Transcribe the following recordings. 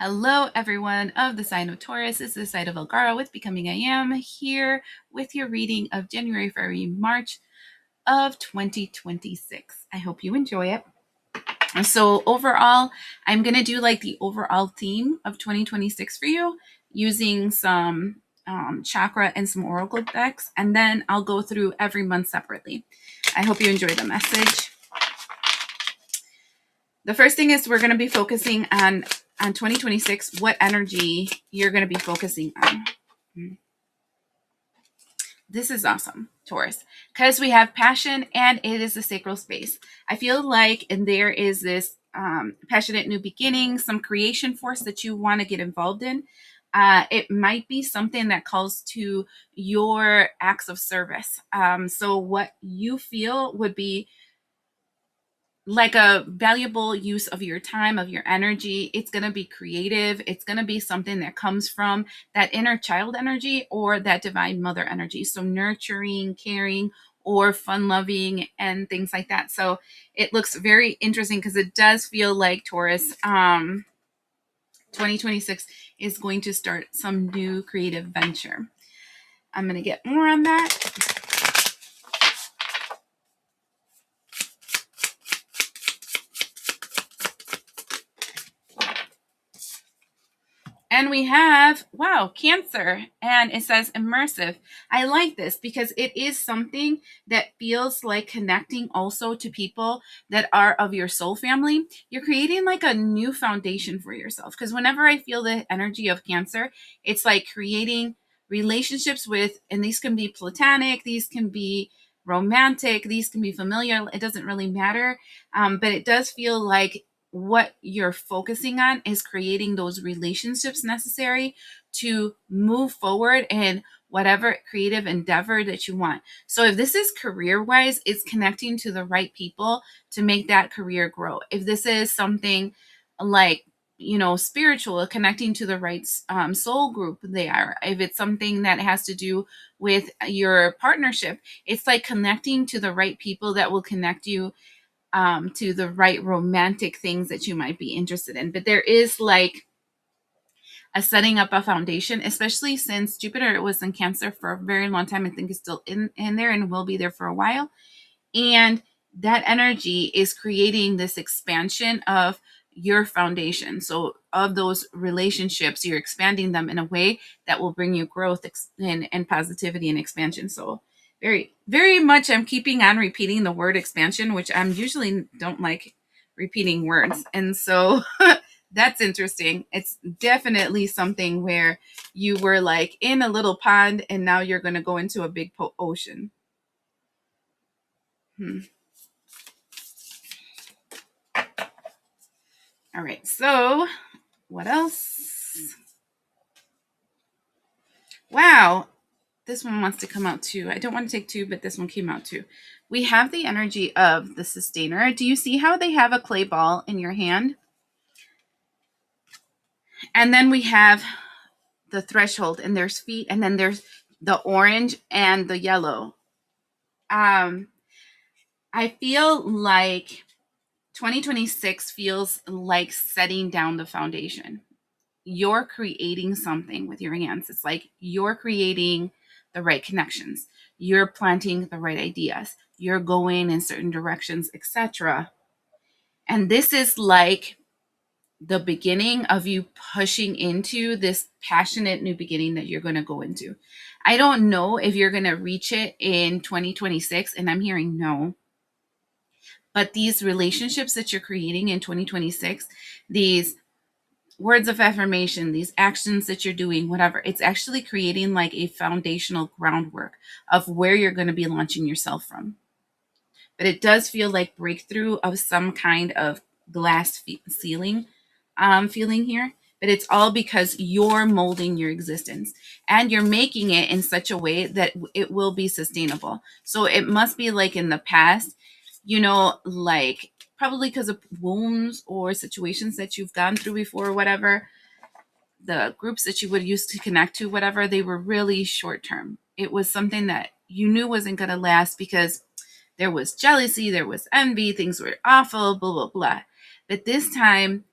Hello, everyone of the sign of Taurus. This is Zaida Velgara with Becoming I Am, here with your reading of January, February, March of 2026. I hope you enjoy it. So overall, I'm going to do like the overall theme of 2026 for you using some chakra and some oracle decks, and then I'll go through every month separately. I hope you enjoy the message. The first thing is we're going to be focusing on 2026, what energy you're going to be focusing on. This is awesome, Taurus, because we have passion and it is a sacral space. I feel like, and there is this passionate new beginning, some creation force that you want to get involved in. It might be something that calls to your acts of service. So what you feel would be like a valuable use of your time, of your energy. It's going to be creative. It's going to be something that comes from that inner child energy or that divine mother energy. So nurturing, caring, or fun loving and things like that. So it looks very interesting because it does feel like Taurus 2026 is going to start some new creative venture. I'm going to get more on that. And we have, wow, Cancer, and it says immersive. I like this because it is something that feels like connecting also to people that are of your soul family. You're creating like a new foundation for yourself, because whenever I feel the energy of Cancer, it's like creating relationships with, and these can be platonic, these can be romantic, these can be familiar. It doesn't really matter, but it does feel like what you're focusing on is creating those relationships necessary to move forward in whatever creative endeavor that you want. So if this is career-wise, it's connecting to the right people to make that career grow. If this is something like, spiritual, connecting to the right soul group there. If it's something that has to do with your partnership, it's like connecting to the right people that will connect you to the right romantic things that you might be interested in. But there is like a setting up a foundation, especially since Jupiter was in Cancer for a very long time. I think it's still in there and will be there for a while. And that energy is creating this expansion of your foundation. So of those relationships, you're expanding them in a way that will bring you growth and positivity and expansion. So very, very much I'm keeping on repeating the word expansion, which I'm usually don't like repeating words. And so that's interesting. It's definitely something where you were like in a little pond and now you're going to go into a big ocean. All right, so what else? Wow, this one wants to come out too. I don't want to take two, but this one came out too. We have the energy of the sustainer. Do you see how they have a clay ball in your hand? And then we have the threshold, and there's feet, and then there's the orange and the yellow. I feel like 2026 feels like setting down the foundation. You're creating something with your hands. It's like you're creating the right connections. You're planting the right ideas. You're going in certain directions, etc. And this is like the beginning of you pushing into this passionate new beginning that you're going to go into. I don't know if you're going to reach it in 2026, and I'm hearing no. But these relationships that you're creating in 2026, these words of affirmation, these actions that you're doing, whatever, it's actually creating like a foundational groundwork of where you're going to be launching yourself from. But it does feel like breakthrough of some kind of glass ceiling feeling here. But it's all because you're molding your existence and you're making it in such a way that it will be sustainable. So it must be like in the past, like probably because of wounds or situations that you've gone through before, or whatever, the groups that you would use to connect to, whatever, they were really short term. It was something that you knew wasn't going to last because there was jealousy, there was envy, things were awful, blah, blah, blah. But this time,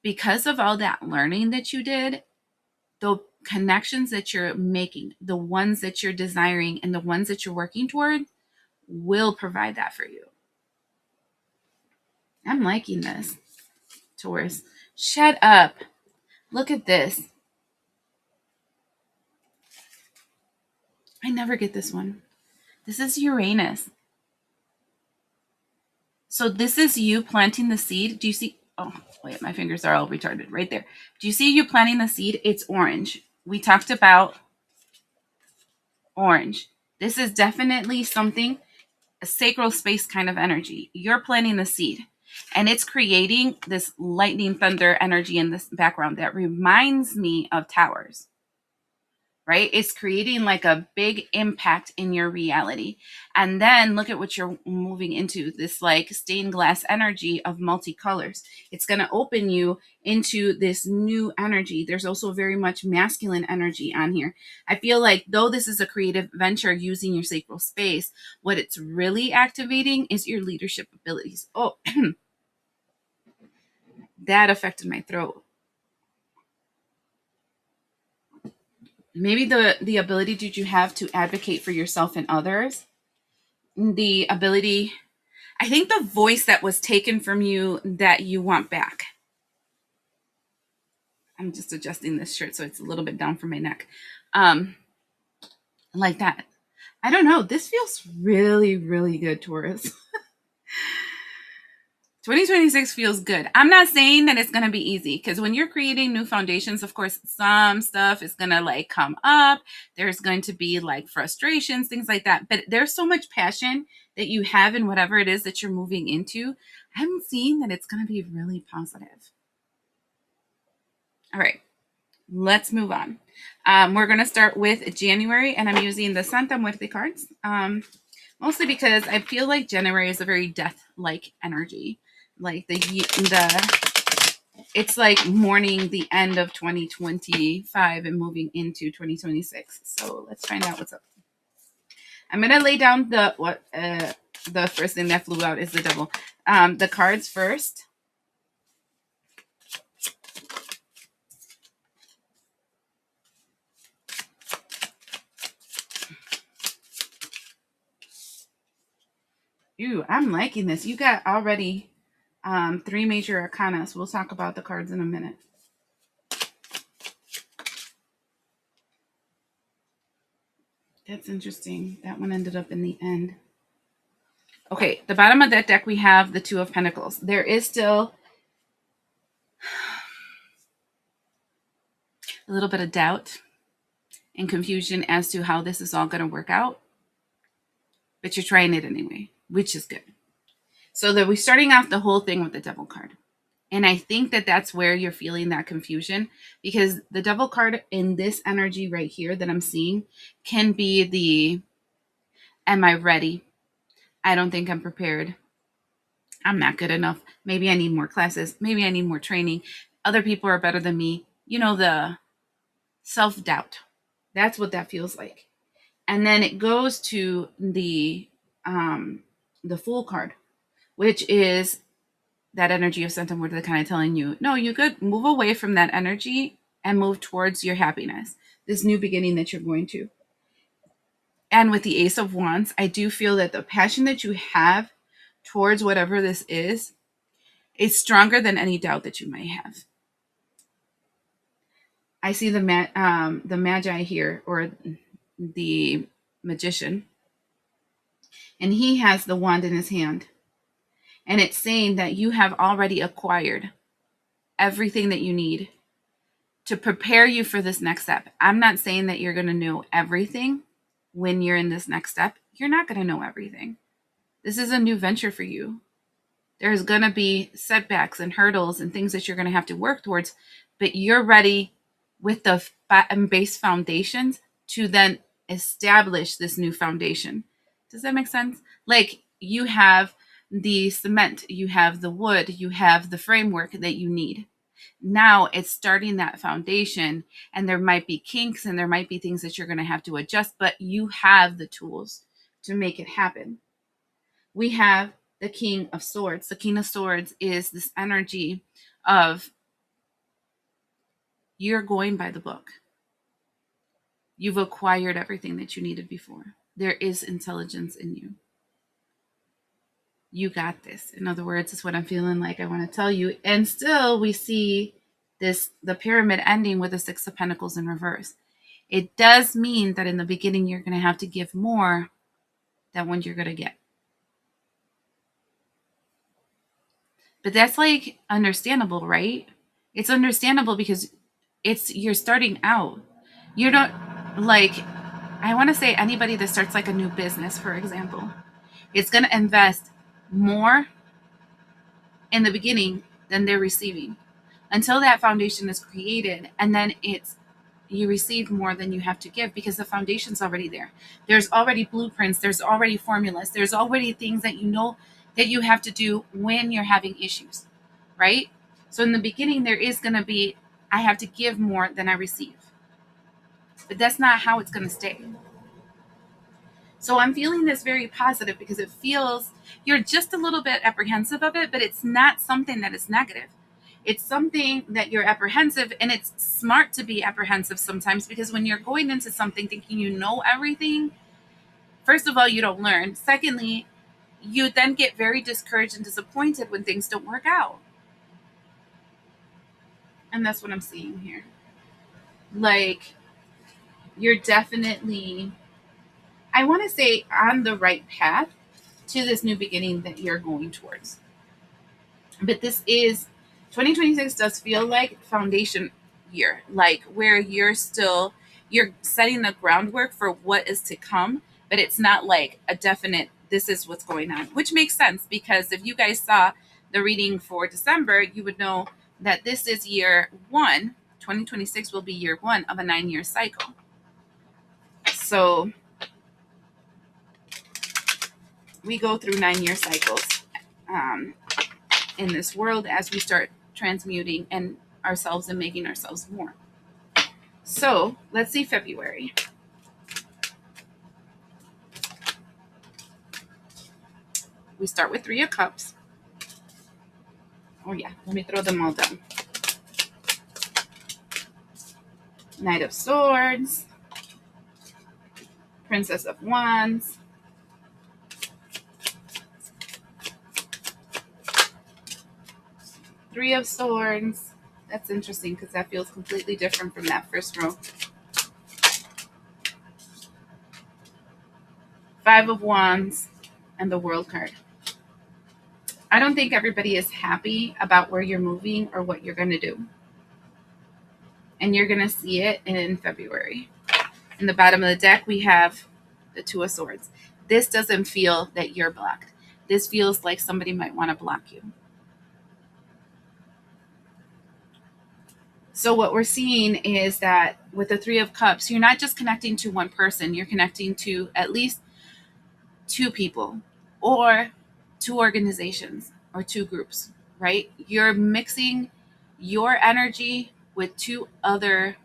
because of all that learning that you did, the connections that you're making, the ones that you're desiring, and the ones that you're working toward will provide that for you. I'm liking this, Taurus. Shut up. Look at this. I never get this one. This is Uranus. So this is you planting the seed. Do you see? Oh, wait, my fingers are all retarded right there. Do you see you planting the seed? It's orange. We talked about orange. This is definitely something, a sacral space kind of energy. You're planting the seed, and it's creating this lightning thunder energy in this background that reminds me of towers. Right? It's creating like a big impact in your reality. And then look at what you're moving into, this like stained glass energy of multicolors. It's going to open you into this new energy. There's also very much masculine energy on here. I feel like though this is a creative venture using your sacral space, what it's really activating is your leadership abilities. Oh, that affected my throat. Maybe the ability that you have to advocate for yourself and others, the ability, I think the voice that was taken from you that you want back. I'm just adjusting this shirt so it's a little bit down from my neck. Like that. I don't know. This feels really, really good, Taurus. 2026 feels good. I'm not saying that it's going to be easy, because when you're creating new foundations, of course, some stuff is going to like come up. There's going to be like frustrations, things like that. But there's so much passion that you have in whatever it is that you're moving into. I'm seeing that it's going to be really positive. All right, let's move on. We're going to start with January, and I'm using the Santa Muerte cards. Mostly because I feel like January is a very death-like energy. Like it's like mourning the end of 2025 and moving into 2026. So let's find out what's up. I'm gonna lay down the first thing that flew out is the devil. The cards first. Ooh, I'm liking this. You got already 3 major arcana. So we'll talk about the cards in a minute. That's interesting. That one ended up in the end. Okay, the bottom of that deck, we have the Two of Pentacles. There is still a little bit of doubt and confusion as to how this is all going to work out. But you're trying it anyway, which is good. So that we're starting off the whole thing with the Devil card. And I think that that's where you're feeling that confusion, because the Devil card in this energy right here that I'm seeing can be the, am I ready? I don't think I'm prepared. I'm not good enough. Maybe I need more classes. Maybe I need more training. Other people are better than me. You know, the self-doubt. That's what that feels like. And then it goes to the Fool card, which is that energy of Santa Muerte kind of telling you, no, you could move away from that energy and move towards your happiness, this new beginning that you're going to. And with the Ace of Wands, I do feel that the passion that you have towards whatever this is stronger than any doubt that you might have. I see the Magi here, or the Magician, and he has the wand in his hand. And it's saying that you have already acquired everything that you need to prepare you for this next step. I'm not saying that you're going to know everything when you're in this next step. You're not going to know everything. This is a new venture for you. There's going to be setbacks and hurdles and things that you're going to have to work towards, but you're ready with the base foundations to then establish this new foundation. Does that make sense? Like, you have the cement, you have the wood, you have the framework that you need. Now it's starting that foundation, and there might be kinks and there might be things that you're going to have to adjust, but you have the tools to make it happen. We have the King of Swords. The King of Swords is this energy of You're going by the book. You've acquired everything that you needed before. There is intelligence in you. You got this. In other words, it's what I'm feeling like I want to tell you. And still we see the pyramid ending with the Six of Pentacles in reverse. It does mean that in the beginning you're going to have to give more than what you're going to get. But that's like understandable, right? It's understandable because you're starting out. You don't like, I want to say anybody that starts like a new business, for example, it's going to invest more in the beginning than they're receiving until that foundation is created. And then you receive more than you have to give because the foundation's already there. There's already blueprints. There's already formulas. There's already things that you know that you have to do when you're having issues, right? So in the beginning, there is going to be, I have to give more than I receive. But that's not how it's going to stay. So I'm feeling this very positive because it feels you're just a little bit apprehensive of it, but it's not something that is negative. It's something that you're apprehensive, and it's smart to be apprehensive sometimes because when you're going into something thinking you know everything, first of all, you don't learn. Secondly, you then get very discouraged and disappointed when things don't work out. And that's what I'm seeing here. Like, you're definitely, I want to say, on the right path to this new beginning that you're going towards. But this is 2026 does feel like foundation year, like where you're setting the groundwork for what is to come, but it's not like a definite this is what's going on, which makes sense because if you guys saw the reading for December, you would know that this is year 1. 2026 will be year 1 of a 9-year cycle. So we go through 9-year cycles in this world as we start transmuting and ourselves and making ourselves more. So let's see February. We start with 3 of Cups. Oh yeah, let me throw them all down. Knight of Swords, Princess of Wands, Three of Swords. That's interesting because that feels completely different from that first row. 5 of Wands and the World card. I don't think everybody is happy about where you're moving or what you're going to do. And you're going to see it in February. In the bottom of the deck, we have the 2 of Swords. This doesn't feel that you're blocked. This feels like somebody might want to block you. So what we're seeing is that with the 3 of Cups, you're not just connecting to one person. You're connecting to at least 2 people or 2 organizations or 2 groups, right? You're mixing your energy with 2 other,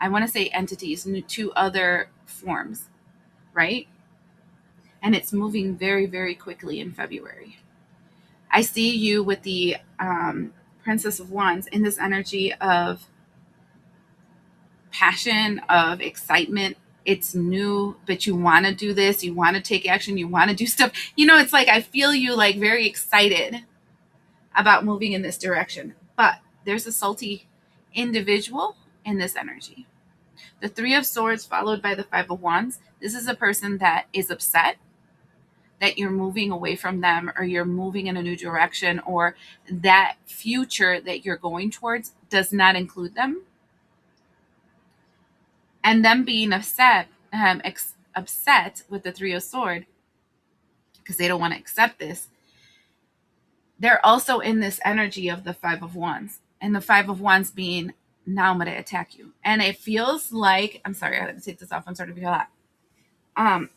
I want to say entities, 2 other forms, right? And it's moving very, very quickly in February. I see you with the Princess of Wands in this energy of passion, of excitement. It's new, but you want to do this. You want to take action. You want to do stuff. You know, it's like I feel you like very excited about moving in this direction. But there's a salty individual in this energy. The 3 of Swords followed by the 5 of Wands. This is a person that is upset that you're moving away from them or you're moving in a new direction or that future that you're going towards does not include them. And them being upset with the 3 of Swords because they don't want to accept this. They're also in this energy of the 5 of Wands. And the 5 of Wands being, now I'm going to attack you. And it feels like, I'm sorry, I had to take this off. I'm starting to feel hot.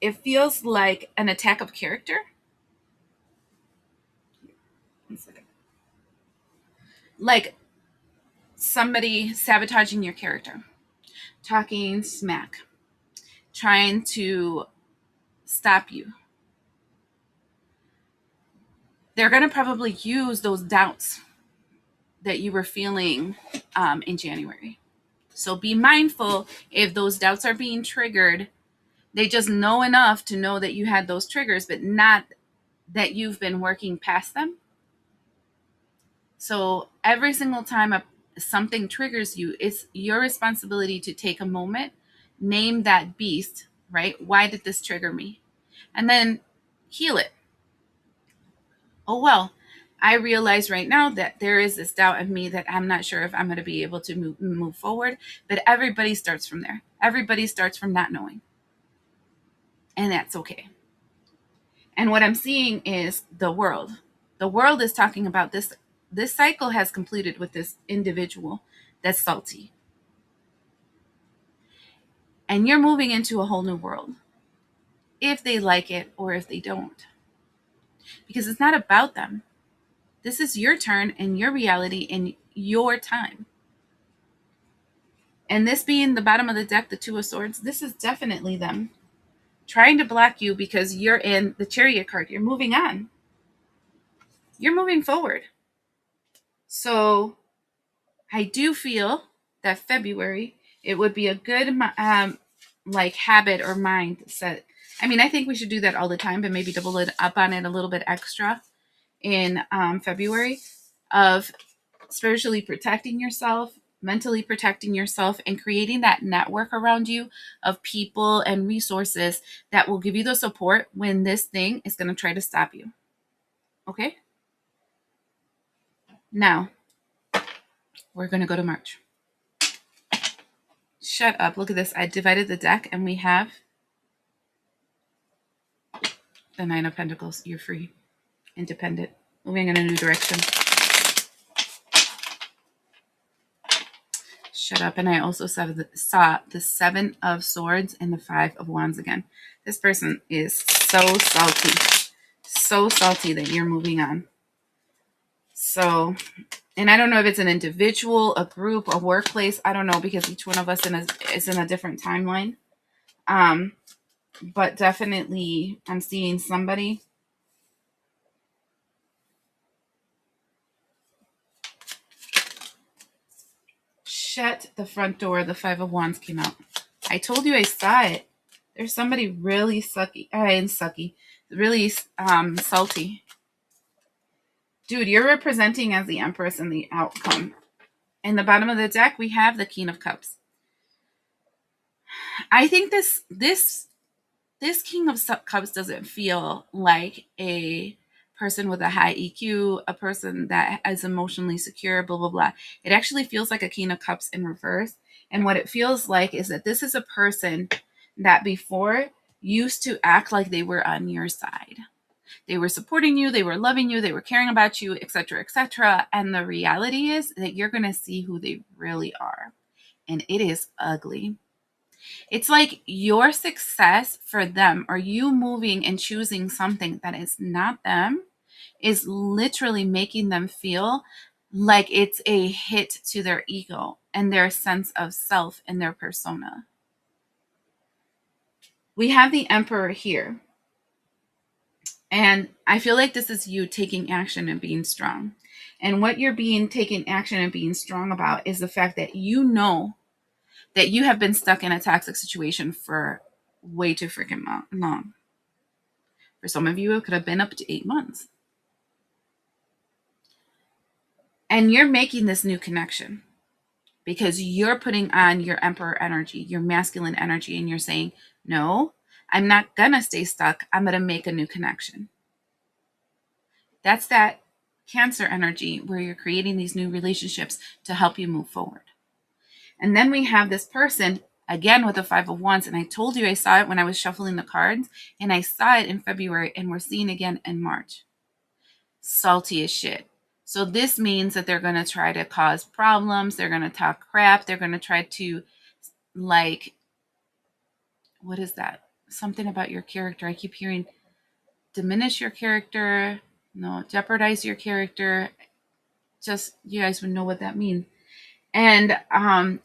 It feels like an attack of character. 1 second. Like somebody sabotaging your character, talking smack, trying to stop you. They're going to probably use those doubts that you were feeling in January. So be mindful if those doubts are being triggered. They just know enough to know that you had those triggers, but not that you've been working past them. So every single time something triggers you, it's your responsibility to take a moment, name that beast, right? Why did this trigger me? And then heal it. Oh, well, I realize right now that there is this doubt in me that I'm not sure if I'm going to be able to move forward. But everybody starts from there. Everybody starts from not knowing. And that's okay. And what I'm seeing is the world. The world is talking about this. This cycle has completed with this individual that's salty. And you're moving into a whole new world. If they like it or if they don't. Because it's not about them. This is your turn and your reality and your time. And this being the bottom of the deck, the Two of Swords, this is definitely them trying to block you because you're in the Chariot card. You're moving on. You're moving forward. So I do feel that February, it would be a good like habit or mindset. I mean, I think we should do that all the time, but maybe double it up on it a little bit extra in February of spiritually protecting yourself, mentally protecting yourself, and creating that network around you of people and resources that will give you the support when this thing is going to try to stop you. Okay? Now, we're going to go to March. Shut up. Look at this. I divided the deck and we have the Nine of Pentacles. You're free, independent, moving in a new direction. Shut up. And I also saw the Seven of Swords and the Five of Wands again. This person is so salty that you're moving on. So, and I don't know if it's an individual, a group, a workplace. I don't know, because each one of us is in a different timeline. But definitely I'm seeing somebody. Shut the front door. The Five of Wands came out. I told you I saw it. There's somebody really really salty. Dude, you're representing as the Empress in the outcome. In the bottom of the deck, we have the King of Cups. I think this King of Cups doesn't feel like a person with a high EQ, a person that is emotionally secure, blah, blah, blah. It actually feels like a King of Cups in reverse. And what it feels like is that this is a person that before used to act like they were on your side. They were supporting you, they were loving you, they were caring about you, etc., etc. And the reality is that you're going to see who they really are. And it is ugly. It's like your success for them, or you moving and choosing something that is not them, is literally making them feel like it's a hit to their ego and their sense of self and their persona. We have the Emperor here. And I feel like this is you taking action and being strong. And what you're taking action and being strong about is the fact that you know that you have been stuck in a toxic situation for way too freaking long. For some of you, it could have been up to 8 months. And you're making this new connection because you're putting on your Emperor energy, your masculine energy, and you're saying, no, I'm not going to stay stuck. I'm going to make a new connection. That's that Cancer energy where you're creating these new relationships to help you move forward. And then we have this person, again, with the Five of Wands. And I told you I saw it when I was shuffling the cards. And I saw it in February. And we're seeing again in March. Salty as shit. So this means that they're going to try to cause problems. They're going to talk crap. They're going to try to, like, what is that? Something about your character. I keep hearing diminish your character. No, jeopardize your character. Just, you guys would know what that means. And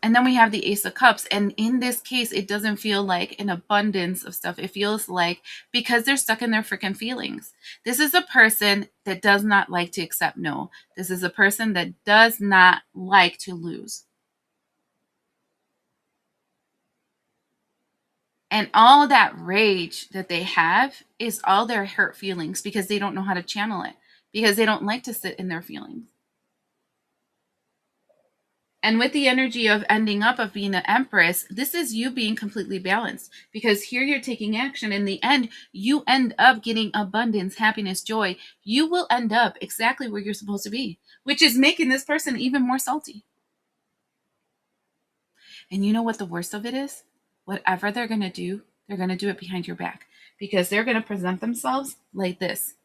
then we have the Ace of Cups. And in this case, it doesn't feel like an abundance of stuff. It feels like because they're stuck in their freaking feelings. This is a person that does not like to accept no. This is a person that does not like to lose. And all that rage that they have is all their hurt feelings because they don't know how to channel it, because they don't like to sit in their feelings. And with the energy of ending up of being an empress, this is you being completely balanced, because here you're taking action. In the end, you end up getting abundance, happiness, joy. You will end up exactly where you're supposed to be, which is making this person even more salty. And you know what the worst of it is? Whatever they're going to do, they're going to do it behind your back, because they're going to present themselves like this,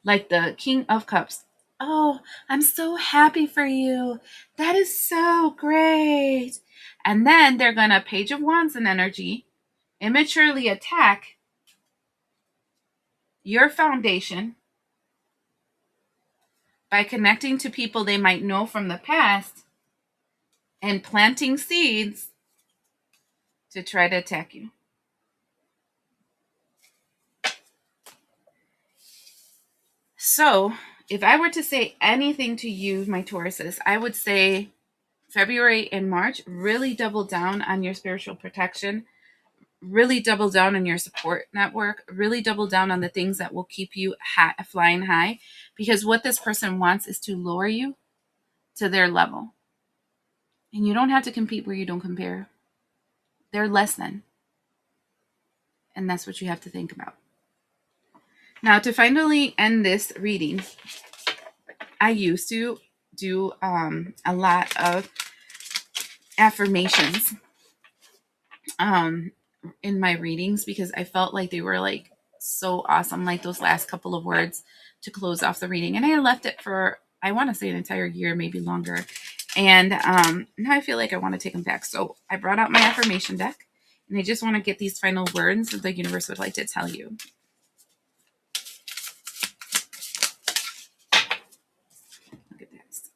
like the King of Cups. Oh, I'm so happy for you. That is so great. And then they're going to Page of Wands in energy, immaturely attack your foundation by connecting to people they might know from the past and planting seeds to try to attack you. So, if I were to say anything to you, my Tauruses, I would say February and March, really double down on your spiritual protection, really double down on your support network, really double down on the things that will keep you flying high, because what this person wants is to lower you to their level. And you don't have to compete where you don't compare. They're less than. And that's what you have to think about. Now, to finally end this reading, I used to do a lot of affirmations in my readings, because I felt like they were like so awesome, like those last couple of words to close off the reading. And I left it for, I want to say, an entire year, maybe longer. And now I feel like I want to take them back. So I brought out my affirmation deck, and I just want to get these final words that the universe would like to tell you. Look at this.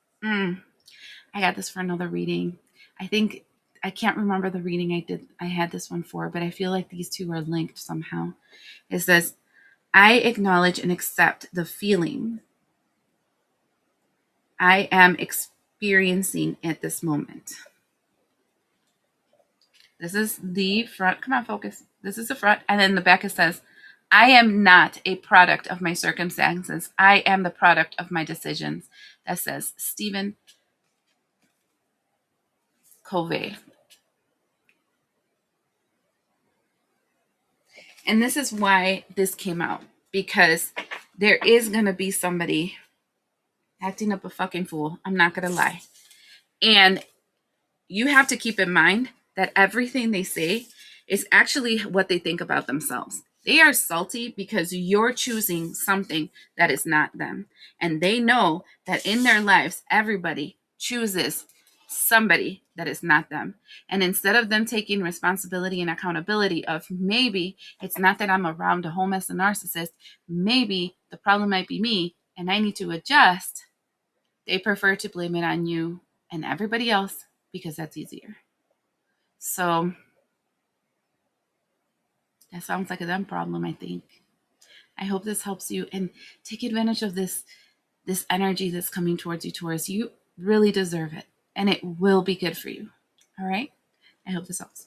I got this for another reading. I can't remember the reading I had this one for, but I feel like these two are linked somehow. It says, I acknowledge and accept the feeling I am experiencing at this moment. This is the front. Come on, focus. This is the front. And then the back it says, I am not a product of my circumstances. I am the product of my decisions. That says Stephen Covey. And this is why this came out, because there is going to be somebody acting up a fucking fool. I'm not going to lie. And you have to keep in mind that everything they say is actually what they think about themselves. They are salty because you're choosing something that is not them. And they know that in their lives, everybody chooses somebody that is not them. And instead of them taking responsibility and accountability of, maybe it's not that I'm around a whole mess of narcissists, maybe the problem might be me and I need to adjust, they prefer to blame it on you and everybody else because that's easier. So that sounds like a them problem, I think. I hope this helps you, and take advantage of this energy that's coming towards you, Taurus. You really deserve it, and it will be good for you. All right? I hope this helps.